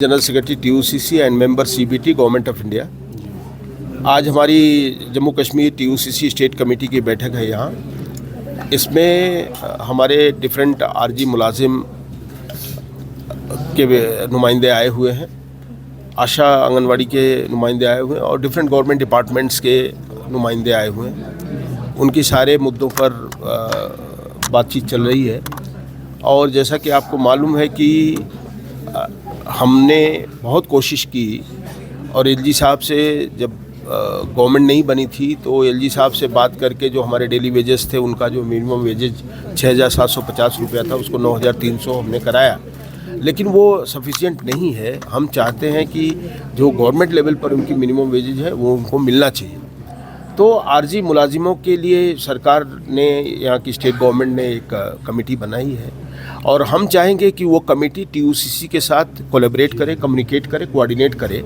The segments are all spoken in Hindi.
General secretary TUCC and member CBT government of India. आज हमारी Jammu Kashmir TUCC state committee की बैठक है यहाँ। इसमें हमारे डिफरेंट आरजी मुलाजिम के नुमाइंदे आए हुए हैं, आशा आंगनवाड़ी के नुमाइंदे आए हुए हैं और डिफरेंट गवर्नमेंट डिपार्टमेंट्स के नुमाइंदे आए हुए हैं। उनकी सारे मुद्दों पर बातचीत चल रही है और जैसा कि आपको मालूम है कि हमने बहुत कोशिश की और एलजी साहब से जब गवर्नमेंट नहीं बनी थी तो एलजी साहब से बात करके जो हमारे डेली वेजेस थे उनका जो मिनिमम वेजेज 6,750 रुपया था उसको 9,300 हमने कराया, लेकिन वो सफिशिएंट नहीं है। हम चाहते हैं कि जो गवर्नमेंट लेवल पर उनकी मिनिमम वेजेज है वो उनको मिलना चाहिए। तो आरजी मुलाजिमों के लिए सरकार ने, यहाँ की स्टेट गवर्नमेंट ने एक कमेटी बनाई है और हम चाहेंगे कि वो कमेटी TUCC के साथ कोलैबोरेट करे, कम्युनिकेट करे, कोऑर्डिनेट करे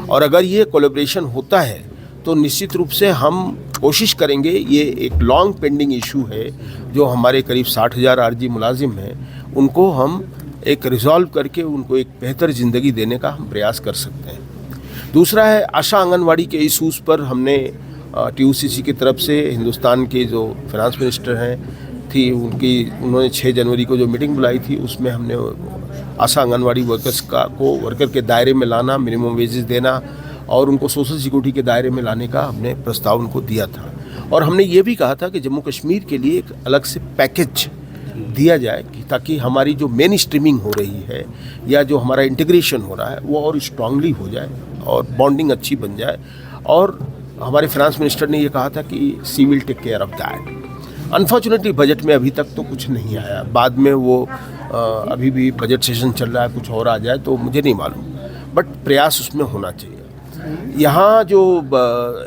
और अगर ये कोलैबोरेशन होता है तो निश्चित रूप से हम कोशिश करेंगे। ये एक लॉन्ग पेंडिंग इशू है जो हमारे करीब 60,000 आरजी मुलाजिम हैं, उनको हम एक रिजॉल्व करके उनको एक बेहतर ज़िंदगी देने का हम प्रयास कर सकते हैं। दूसरा है आशा आंगनवाड़ी के इशूज़ पर हमने TUCC की तरफ से हिंदुस्तान के जो फाइनेंस मिनिस्टर हैं उन्होंने 6 जनवरी को जो मीटिंग बुलाई थी उसमें हमने आशा आंगनवाड़ी वर्कर्स को वर्कर के दायरे में लाना, मिनिमम वेजेस देना और उनको सोशल सिक्योरिटी के दायरे में लाने का हमने प्रस्ताव उनको दिया था। और हमने ये भी कहा था कि जम्मू कश्मीर के लिए एक अलग से पैकेज दिया जाए कि ताकि हमारी जो मेन स्ट्रीमिंग हो रही है या जो हमारा इंटीग्रेशन हो रहा है वो और स्ट्रांगली हो जाए और बॉन्डिंग अच्छी बन जाए। और हमारे फाइनेंस मिनिस्टर ने ये कहा था कि she will take care of that. Unfortunately budget में अभी तक तो कुछ नहीं आया, बाद में वो अभी भी बजट सेशन चल रहा है, कुछ और आ जाए तो मुझे नहीं मालूम, बट प्रयास उसमें होना चाहिए। यहाँ जो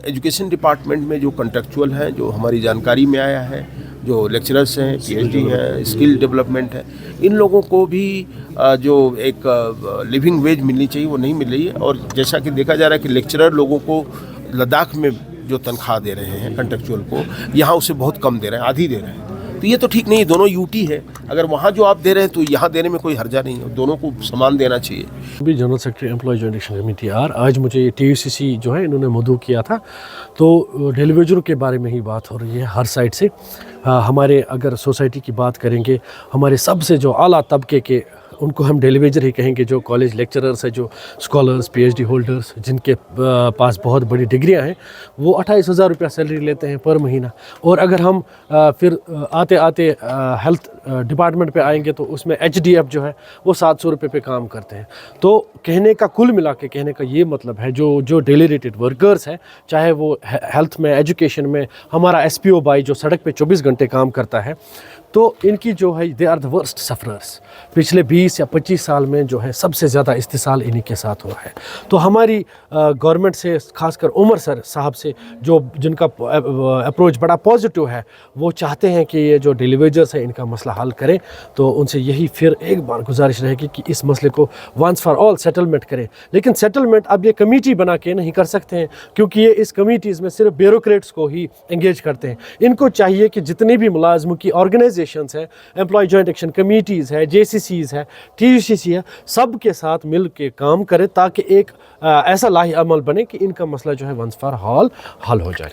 एजुकेशन डिपार्टमेंट में जो कंट्रेक्चुअल हैं, जो हमारी जानकारी में आया है, जो लेक्चरर्स हैं, PhD हैं, स्किल डेवलपमेंट है, इन लोगों को भी जो एक लिविंग वेज मिलनी चाहिए वो नहीं मिल रही है। और जैसा कि देखा जा रहा है कि लेक्चरर लोगों को लद्दाख में जो तनख्वाह दे रहे हैं कंट्रेक्चुअल को, यहाँ उसे बहुत कम दे रहे हैं, आधी दे रहे हैं। तो ये तो ठीक नहीं है, दोनों यूटी है। अगर वहाँ जो आप दे रहे हैं तो यहाँ देने में कोई हर्जा नहीं है, दोनों को समान देना चाहिए। अभी general secretary employ joint action committee आज मुझे TUCC जो है इन्होंने मदऊ किया था, तो डेली वेजरों के बारे में ही बात हो रही है हर साइड से। हमारे अगर सोसाइटी की बात करेंगे, हमारे सबसे जो आला तबके के उनको हम डेली वेजर ही कहेंगे, जो कॉलेज लेक्चरर्स हैं, जो स्कॉलर्स, PhD होल्डर्स जिनके पास बहुत बड़ी डिग्रियां हैं, वो 28,000 रुपया सैलरी लेते हैं पर महीना। और अगर हम फिर आते आते हेल्थ डिपार्टमेंट पे आएंगे तो उसमें HDF जो है वो 700 रुपये पे काम करते हैं। तो कहने का कुल मिला के कहने का ये मतलब है, जो डेली रेटेड वर्कर्स हैं, चाहे वो हेल्थ में, एजुकेशन में, हमारा SPO बाई जो सड़क पे 24 घंटे काम करता है, तो इनकी जो है they are the worst sufferers. पिछले 20 या 25 साल में जो है सबसे ज़्यादा इस्तेसाल इन्हीं के साथ हुआ है। तो हमारी गवर्नमेंट से, खासकर उमर सर साहब से, जिनका अप्रोच बड़ा पॉजिटिव है, वो चाहते हैं कि ये जो डेली वेजर्स हैं इनका मसला हल करें। तो उनसे यही फिर एक बार गुजारिश रहेगी कि इस मसले को वंस फॉर ऑल सेटलमेंट करें। लेकिन सेटलमेंट अब ये कमेटी बना के नहीं कर सकते हैं, क्योंकि ये इस कमेटीज़ में सिर्फ ब्यूरोक्रेट्स को ही एंगेज करते हैं। इनको चाहिए कि जितनी भी मुलाजमों की ऑर्गेनाइजेशंस है, एम्प्लॉय जॉइंट एक्शन कमेटीज़ है, JCCs है, TUCC है, सब के साथ मिल के काम करे ताकि एक ऐसा लाही अमल बने कि इनका मसला जो है वंस फॉर ऑल हल हो जाए।